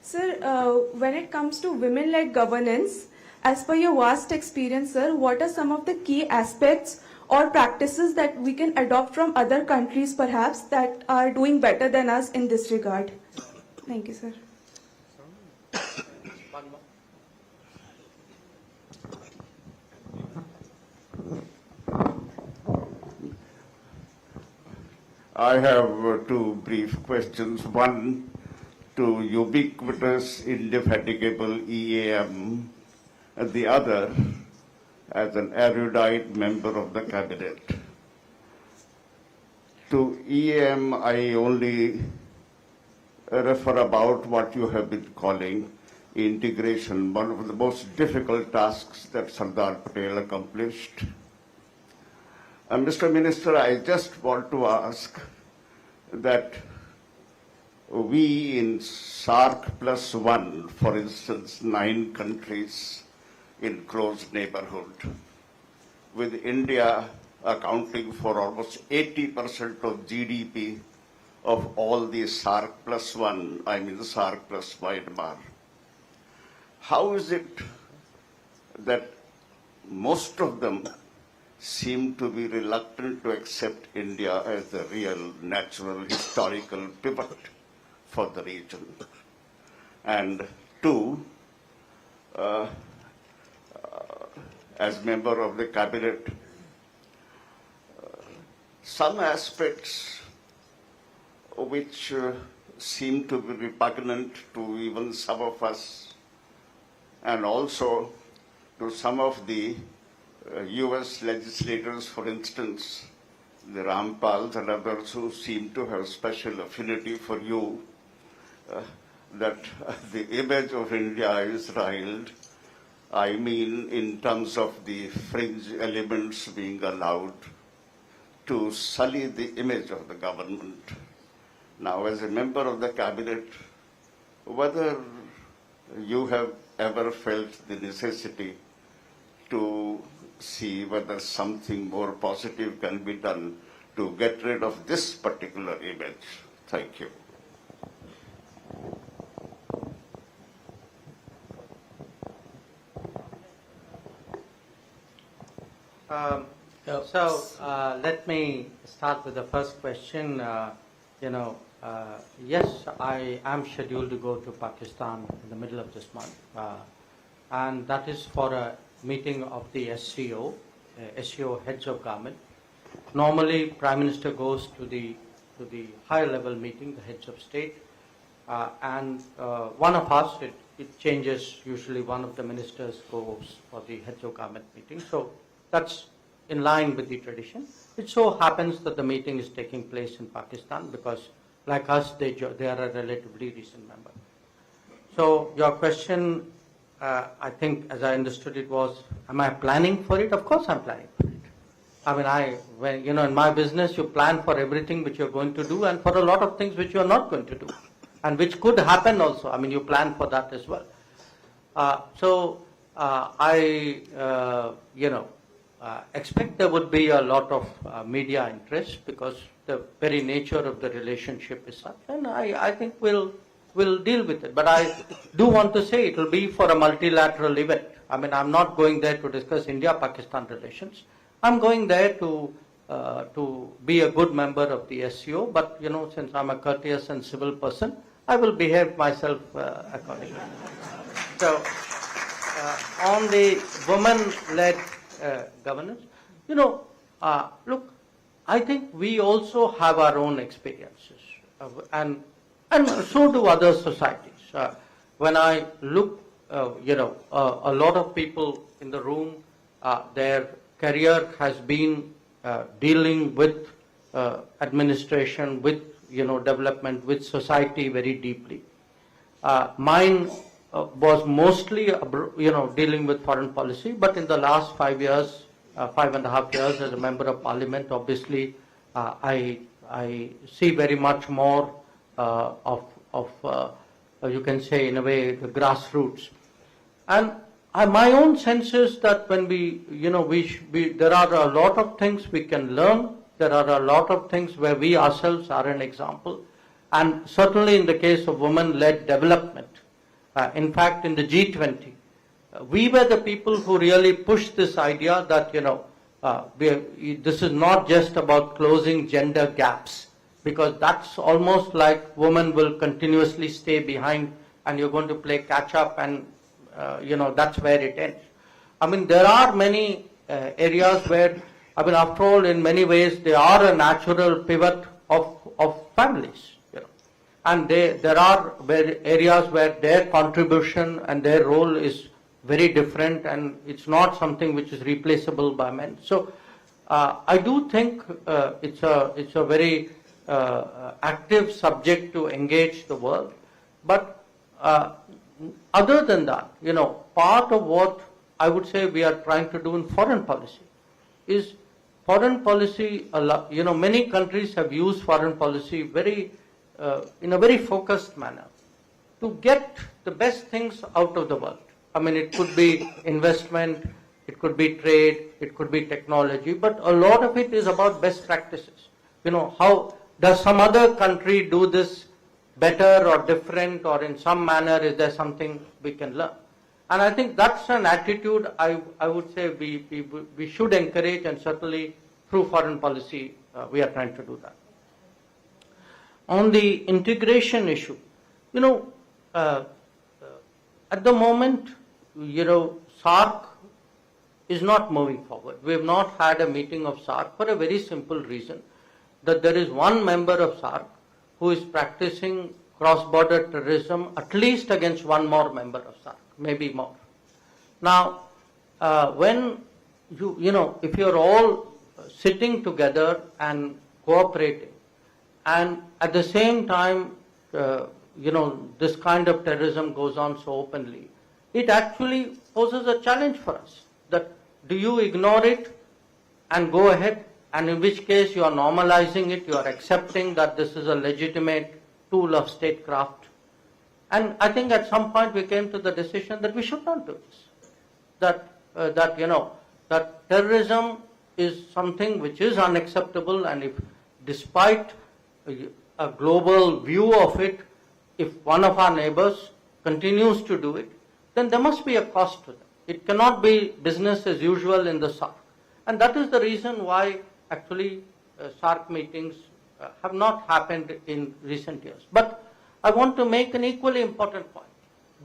Sir, when it comes to women-led governance, as per your vast experience, sir, what are some of the key aspects or practices that we can adopt from other countries, perhaps, that are doing better than us in this regard? Thank you, sir. I have 2 brief questions. One to ubiquitous, indefatigable EAM, and the other as an erudite member of the cabinet. To EAM, I only refer about what you have been calling integration, one of the most difficult tasks that Sardar Patel accomplished. Mr. Minister, I just want to ask that we in SARC+1, for instance, 9 countries in close neighborhood, with India accounting for almost 80% of GDP of all the SARC+1, I mean the SARC plus Myanmar. How is it that most of them seem to be reluctant to accept India as the real, natural, historical pivot for the region? And 2, as member of the cabinet, some aspects which seem to be repugnant to even some of us, and also to some of the US legislators, for instance, the Rampals and others who seem to have special affinity for you, that the image of India is riled. I mean, in terms of the fringe elements being allowed to sully the image of the government. Now, as a member of the cabinet, whether you have ever felt the necessity to see whether something more positive can be done to get rid of this particular image. Thank you. Let me start with the first question. Yes, I am scheduled to go to Pakistan in the middle of this month, and that is for a meeting of the SCO, SCO heads of government. Normally, Prime Minister goes to the higher level meeting, the heads of state, and one of us, it changes. Usually, one of the ministers goes for the heads of government meeting. So that's in line with the tradition. It so happens that the meeting is taking place in Pakistan because, like us, they are a relatively recent member. So your question, I think, as I understood it, was, am I planning for it? Of course I'm planning for it. I mean, in my business, you plan for everything which you're going to do and for a lot of things which you're not going to do and which could happen also. I mean, you plan for that as well. Expect there would be a lot of media interest because the very nature of the relationship is such, and I think we'll deal with it. But I do want to say it will be for a multilateral event. I mean, I'm not going there to discuss India-Pakistan relations. I'm going there to be a good member of the SCO, but since I'm a courteous and civil person, I will behave myself accordingly. So, on the women-led governance, look, I think we also have our own experiences, and so do other societies. When I look, a lot of people in the room, their career has been dealing with administration, with development, with society very deeply. Mine was mostly dealing with foreign policy, but in the last 5 years, 5.5 years as a member of parliament, obviously I see very much more of you can say in a way the grassroots. And my own sense is that when there are a lot of things we can learn. There are a lot of things where we ourselves are an example. And certainly in the case of women-led development, in fact in the G20, we were the people who really pushed this idea that, this is not just about closing gender gaps, because that's almost like women will continuously stay behind and you're going to play catch up and that's where it ends. I mean, there are many areas where, after all, in many ways, they are a natural pivot of families. And there are areas where their contribution and their role is very different, and it's not something which is replaceable by men. So I do think it's a very active subject to engage the world. But other than that, part of what I would say we are trying to do in foreign policy is foreign policy. Many countries have used foreign policy in a very focused manner to get the best things out of the world. I mean, it could be investment, it could be trade, it could be technology, but a lot of it is about best practices. How does some other country do this better or different, or in some manner is there something we can learn? And I think that's an attitude I would say we should encourage, and certainly through foreign policy we are trying to do that. On the integration issue, at the moment, SARC is not moving forward. We have not had a meeting of SARC for a very simple reason, that there is one member of SARC who is practicing cross-border terrorism at least against one more member of SARC, maybe more. Now, when if you're all sitting together and cooperating, and at the same time, this kind of terrorism goes on so openly, it actually poses a challenge for us. That do you ignore it and go ahead, and in which case you are normalizing it, you are accepting that this is a legitimate tool of statecraft. And I think at some point we came to the decision that we should not do this. That terrorism is something which is unacceptable, and if despite a global view of it, if one of our neighbors continues to do it, then there must be a cost to them. It cannot be business as usual in the SARC. And that is the reason why actually SARC meetings have not happened in recent years. But I want to make an equally important point.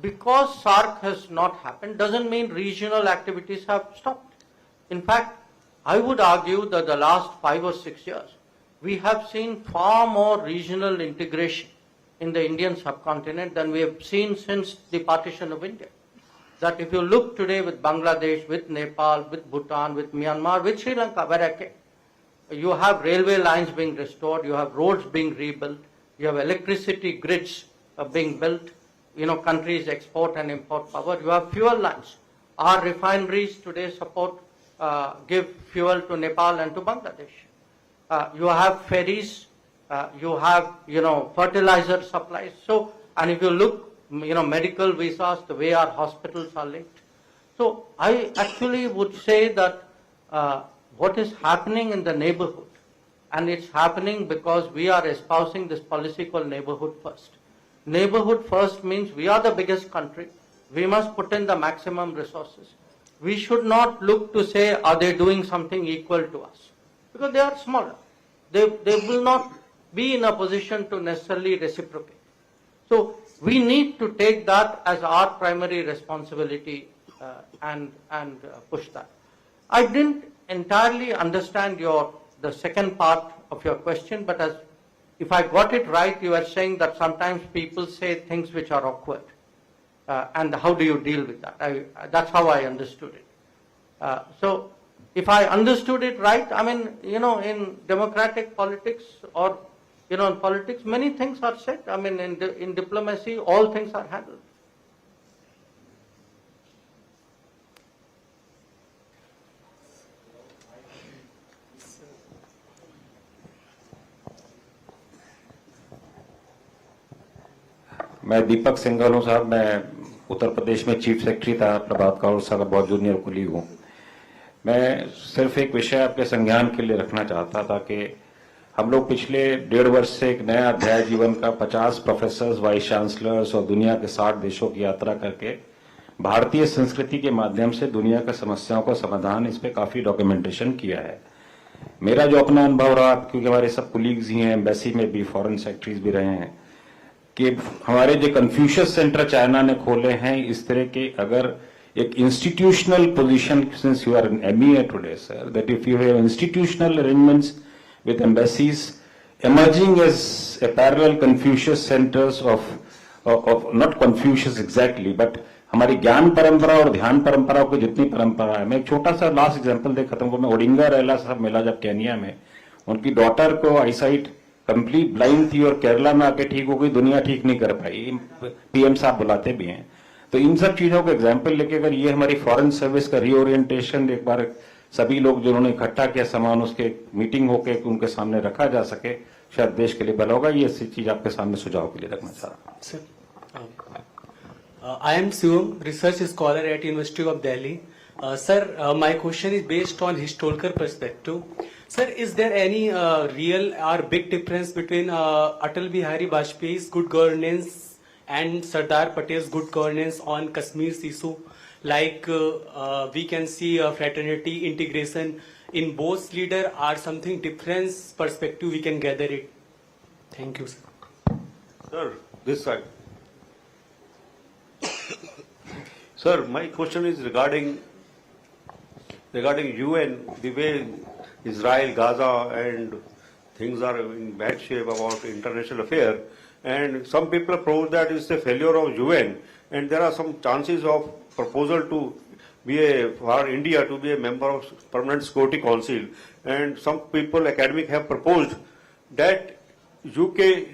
Because SARC has not happened doesn't mean regional activities have stopped. In fact, I would argue that the last 5 or 6 years, we have seen far more regional integration in the Indian subcontinent than we have seen since the partition of India. That if you look today with Bangladesh, with Nepal, with Bhutan, with Myanmar, with Sri Lanka, where I came, you have railway lines being restored, you have roads being rebuilt, you have electricity grids being built, countries export and import power, you have fuel lines. Our refineries today give fuel to Nepal and to Bangladesh. You have ferries, you have, fertilizer supplies. So, and if you look, medical visas, the way our hospitals are linked. So I actually would say that what is happening in the neighborhood, and it's happening because we are espousing this policy called neighborhood first. Neighborhood first means we are the biggest country. We must put in the maximum resources. We should not look to say, are they doing something equal to us? Because they are smaller. They will not be in a position to necessarily reciprocate. So we need to take that as our primary responsibility and push that. I didn't entirely understand the second part of your question, but if I got it right, you are saying that sometimes people say things which are awkward. And how do you deal with that? That's how I understood it. So if I understood it right, I mean, in democratic politics or, in politics, many things are said. I mean, in diplomacy, all things are handled. मैं दीपक सिंघल हूं साहब, मैं उत्तर प्रदेश में chief secretary था प्रभात कौर साहब, बहुत junior colleague हूं। मैं सिर्फ एक विषय आपके संज्ञान के लिए रखना चाहता था कि हम लोग पिछले 1.5 वर्ष से एक नया अध्याय जीवन का 50 प्रोफेसर्स, वाइस चांसलर्स और दुनिया के 60 देशों की यात्रा करके भारतीय संस्कृति के माध्यम से दुनिया की समस्याओं का समाधान, इस पे काफी डॉक्यूमेंटेशन किया है। मेरा जो अपना अनुभव रहा, क्योंकि हमारे सब कुलीग्स ही हैं, एम्बेसी में भी, फॉरेन सेक्रेटरीज भी रहे हैं, कि हमारे जो कन्फ्यूशियस सेंटर चाइना ने खोले हैं, इस तरह के अगर एक institutional position, since you are an MEA today sir, that if you have institutional arrangements with embassies emerging as a parallel Confucius centers of not Confucius exactly, but हमारी ज्ञान परंपरा और ध्यान परंपरा को जितनी परंपरा है। मैं एक छोटा सा लास्ट एग्जांपल दे खत्म करूं। मैं ओडिंगा रेला साहब मिला जब केनिया में, उनकी डॉटर को आईसाइट कंप्लीट ब्लाइंड थी और केरला में आके ठीक हो गई, दुनिया ठीक नहीं कर पाई, PM साहब बुलाते भी हैं। तो इन सब चीजों को एग्जाम्पल लेके अगर ये हमारी फॉरेन सर्विस का रीओरिएंटेशन एक बार सभी लोग जिन्होंने इकट्ठा किया सामान, उसके मीटिंग होके उनके सामने रखा जा सके, शायद देश के लिए भला होगा। ये चीज आपके सामने सुझाव के लिए रखना चाहता हूं। I am Sivam, research scholar at University of Delhi. Sir, my question is based on historical perspective. Sir, is there any real or big difference between Atal Bihari Vajpayee's good governance and Sardar Patel's good governance on Kashmir's issue? Like we can see fraternity, integration in both leader or something different perspective we can gather it. Thank you, sir. Sir, this side. Sir, my question is regarding UN, the way Israel, Gaza and things are in bad shape about international affair, and some people propose that it's a failure of UN, and there are some chances of proposal to for India to be a member of Permanent Security Council, and some people, academic, have proposed that UK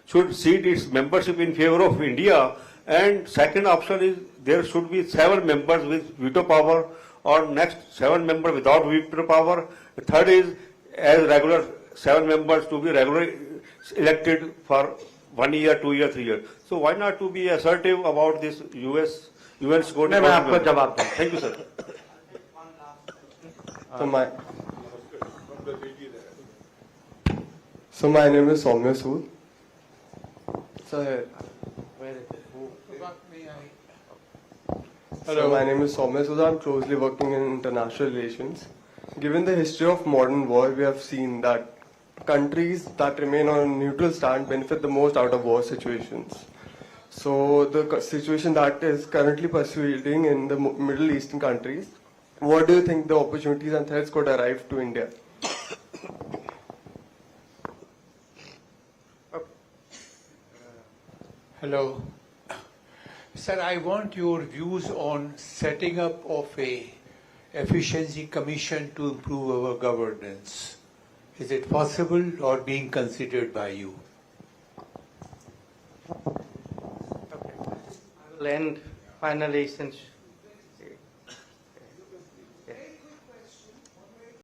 should cede its membership in favor of India, and second option is there should be 7 members with veto power, or next 7 members without veto power. The third is as regular 7 members to be regularly elected for 1 year, 2 year, 3 years. So why not to be assertive about this UN Security मैं Council आपको member? जवाब दूं. Thank you, sir. So my name is Soumya Sood. So my name is Soumya Sood. I'm closely working in international relations. Given the history of modern war, we have seen that countries that remain on a neutral stand benefit the most out of war situations. So the situation that is currently pursuing in the Middle Eastern countries, what do you think the opportunities and threats could arrive to India? Hello. Sir, I want your views on setting up of a efficiency commission to improve our governance. Is it possible or being considered by you? I will end finally, since